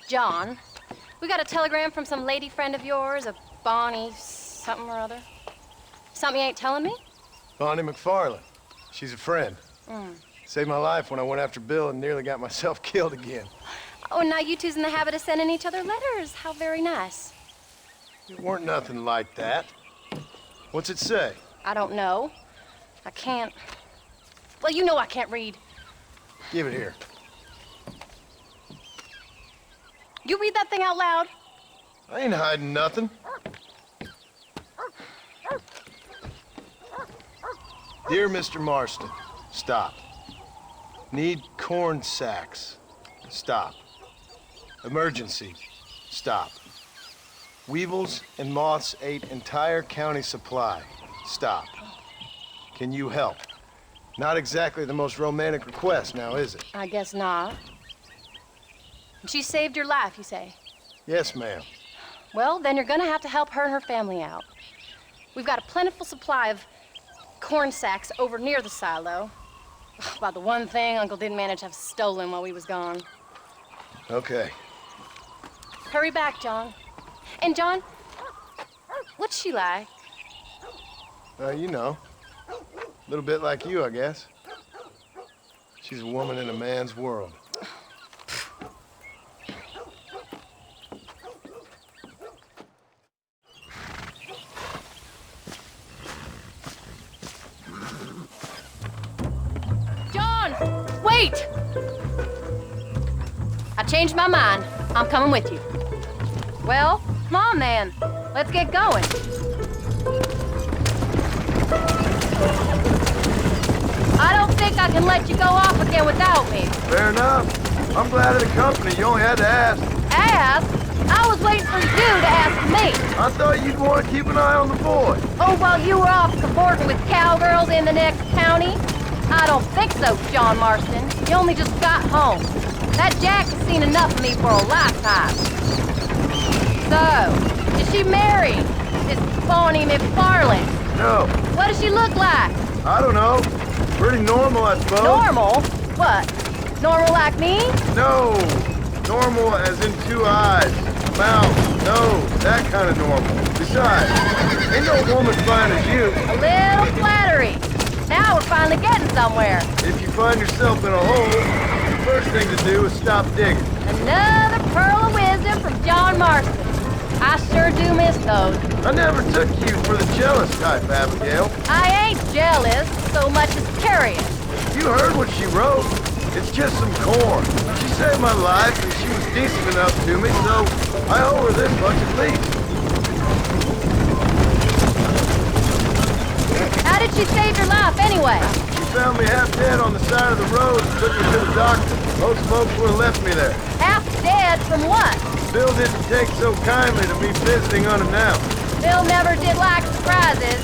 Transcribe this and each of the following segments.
John, we got a telegram from some lady friend of yours, a Bonnie something or other. Something you ain't telling me? Bonnie McFarland. She's a friend. Saved my life when I went after Bill and nearly got myself killed again. Oh, and now you two's in the habit of sending each other letters. How very nice. It weren't nothing like that. What's it say? I don't know. I can't... Well, you know I can't read. Give it here. You read that thing out loud? I ain't hiding nothing. Dear Mr. Marston, stop. Need corn sacks. Stop. Emergency. Stop. Weevils and moths ate entire county supply. Stop. Can you help? Not exactly the most romantic request now, is it? I guess not. She saved your life, you say? Yes, ma'am. Well, then you're gonna have to help her and her family out. We've got a plentiful supply of corn sacks over near the silo. About the one thing Uncle didn't manage to have stolen while we was gone. Okay. Hurry back, John. And John, what's she like? You know. A little bit like you, I guess. She's a woman in a man's world. John, wait! I changed my mind. I'm coming with you. Well, come on then. Let's get going. I don't think I can let you go off again without me. Fair enough. I'm glad of the company. You only had to ask. Ask? I was waiting for you to ask me. I thought you'd want to keep an eye on the boy. Oh, while you were off cavorting with cowgirls in the next county? I don't think so, John Marston. You only just got home. That Jack has seen enough of me for a lifetime. So, is she married? This Bonnie McFarland? No. What does she look like? I don't know. Pretty normal, I suppose. Normal? What? Normal like me? No. Normal as in 2 eyes, mouth, nose, that kind of normal. Besides, ain't no woman fine as you. A little flattery. Now we're finally getting somewhere. If you find yourself in a hole, the first thing to do is stop digging. Another pearl of wisdom from John Marston. I sure do miss those. I never took you for the jealous type, Abigail. I ain't jealous so much as curious. You heard what she wrote. It's just some corn. She saved my life, and she was decent enough to me, so I owe her this much at least. How did she save your life anyway? She found me half dead on the side of the road and took me to the doctor. Most folks would have left me there. Half dead from what? Bill didn't take so kindly to me visiting unannounced. Bill never did like surprises.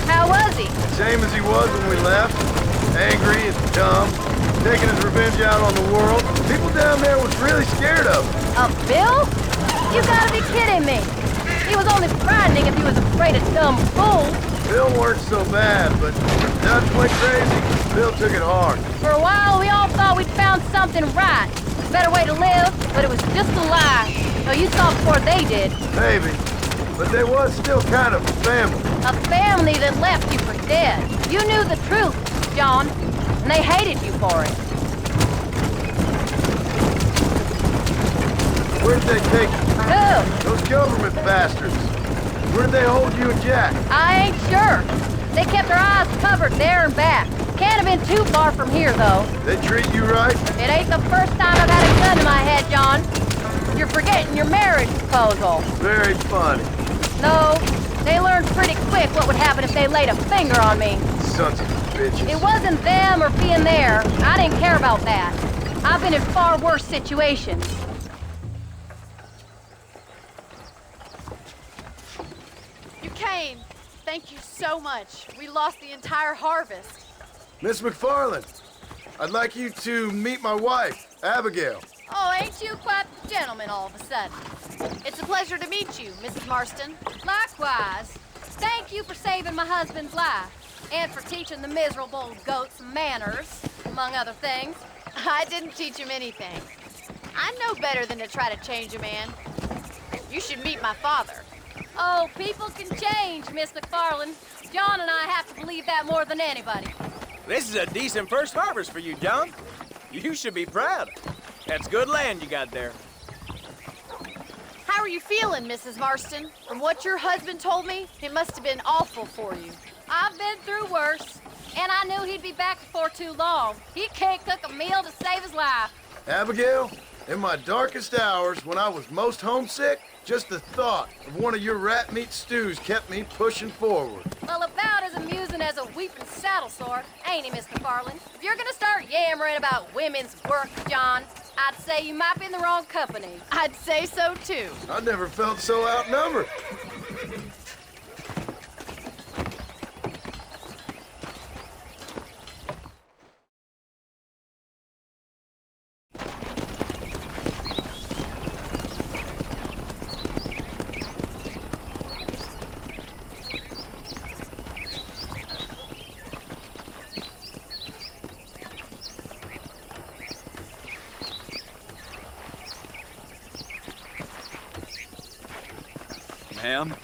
How was he? Same as he was when we left. Angry and dumb. Taking his revenge out on the world. People down there was really scared of him. Of Bill? You gotta be kidding me. He was only frightening if he was afraid of dumb fools. Bill weren't so bad, but Dutch went crazy. Bill took it hard. For a while, we all thought we'd found something right. A better way to live, but it was just a lie. So you saw before they did. Maybe. But they was still kind of a family. A family that left you for dead. You knew the truth, John, and they hated you for it. Where'd they take you? Who? Those government bastards. Where'd they hold you and Jack? I ain't sure. They kept their eyes covered there and back. Can't have been too far from here, though. They treat you right? It ain't the first time I've had a gun to my head, John. You're forgetting your marriage proposal. Very funny. No, they learned pretty quick what would happen if they laid a finger on me. Sons of bitches. It wasn't them or being there. I didn't care about that. I've been in far worse situations. You came. Thank you so much. We lost the entire harvest. Miss McFarland, I'd like you to meet my wife, Abigail. Oh, ain't you quite the gentleman all of a sudden? It's a pleasure to meet you, Mrs. Marston. Likewise. Thank you for saving my husband's life. And for teaching the miserable goats manners, among other things. I didn't teach him anything. I know better than to try to change a man. You should meet my father. Oh, people can change, Miss McFarland. John and I have to believe that more than anybody. This is a decent first harvest for you, John. You should be proud. That's good land you got there. How are you feeling, Mrs. Marston? From what your husband told me, it must have been awful for you. I've been through worse, and I knew he'd be back before too long. He can't cook a meal to save his life. Abigail, in my darkest hours, when I was most homesick, just the thought of one of your rat meat stews kept me pushing forward. Well, about as amusing as a weeping saddle sore, ain't he, Miss McFarland? If you're gonna start yammering about women's work, John, I'd say you might be in the wrong company. I'd say so too. I never felt so outnumbered. Ma'am?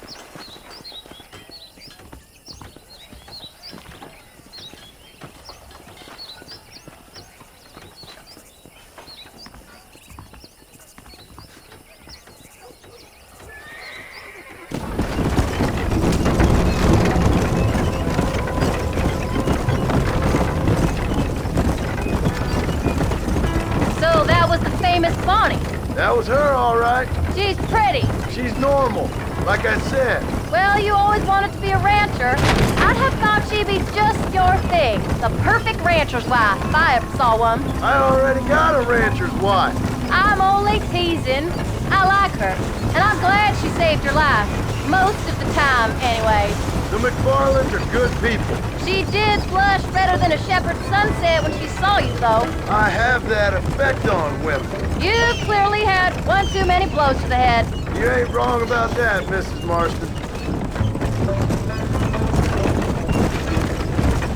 So that was the famous Bonnie. That was her, all right. She's pretty. She's normal, like I said. Well, you always wanted to be a rancher. I'd have thought she'd be just your thing. The perfect rancher's wife, if I ever saw one. I already got a rancher's wife. I'm only teasing. I like her, and I'm glad she saved your life. Most of the time, anyway. The McFarlands are good people. She did blush redder than a shepherd's sunset when she saw you, though. I have that effect on women. You clearly had one too many blows to the head. You ain't wrong about that, Mrs. Marston.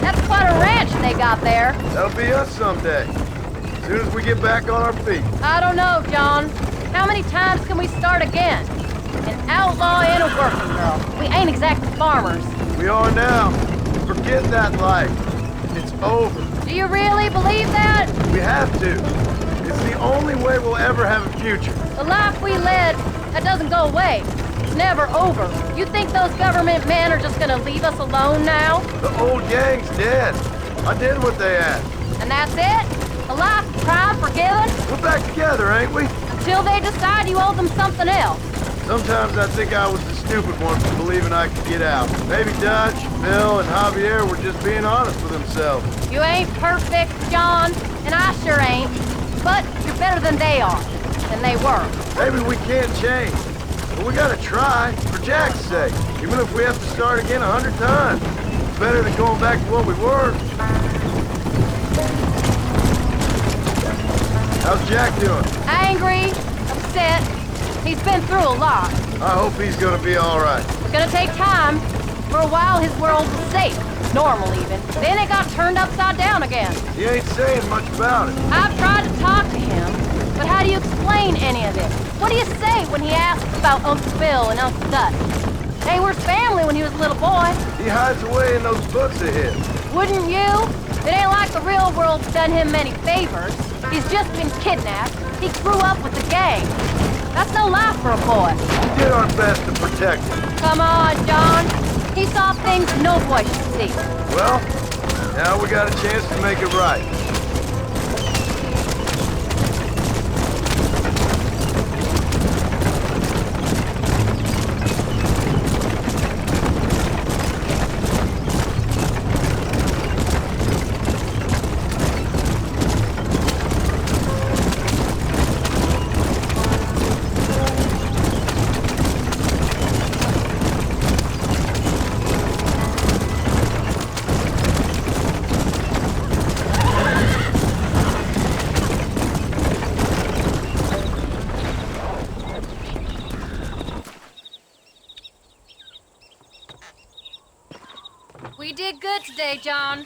That's quite a ranch they got there. That'll be us someday. As soon as we get back on our feet. I don't know, John. How many times can we start again? An outlaw and a working girl. We ain't exactly farmers. We are now. Forget that life. It's over. Do you really believe that? We have to. It's the only way we'll ever have a future. The life we led, that doesn't go away. It's never over. You think those government men are just gonna leave us alone now? The old gang's dead. I did what they asked. And that's it? A life of crime forgiven? We're back together, ain't we? Until they decide you owe them something else. Sometimes I think I was the stupid one for believing I could get out. Maybe Dutch, Bill, and Javier were just being honest with themselves. You ain't perfect, John, and I sure ain't. But you're better than they are. Than they were. Maybe we can't change. But we gotta try, for Jack's sake. Even if we have to start again 100 times. It's better than going back to what we were. How's Jack doing? Angry, upset. He's been through a lot. I hope he's gonna be all right. It's gonna take time. For a while, his world was safe. Normal, even. Then it got turned upside down again. He ain't saying much about it. I've tried to talk to him, but how do you explain any of it? What do you say when he asks about Uncle Bill and Uncle Dutch? They were family when he was a little boy. He hides away in those books of his. Wouldn't you? It ain't like the real world's done him many favors. He's just been kidnapped. He grew up with the gang. That's no life for a boy. We did our best to protect him. Come on, John. He saw things no boy should see. Well, now we got a chance to make it right. We did good today, John.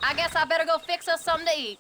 I guess I better go fix us something to eat.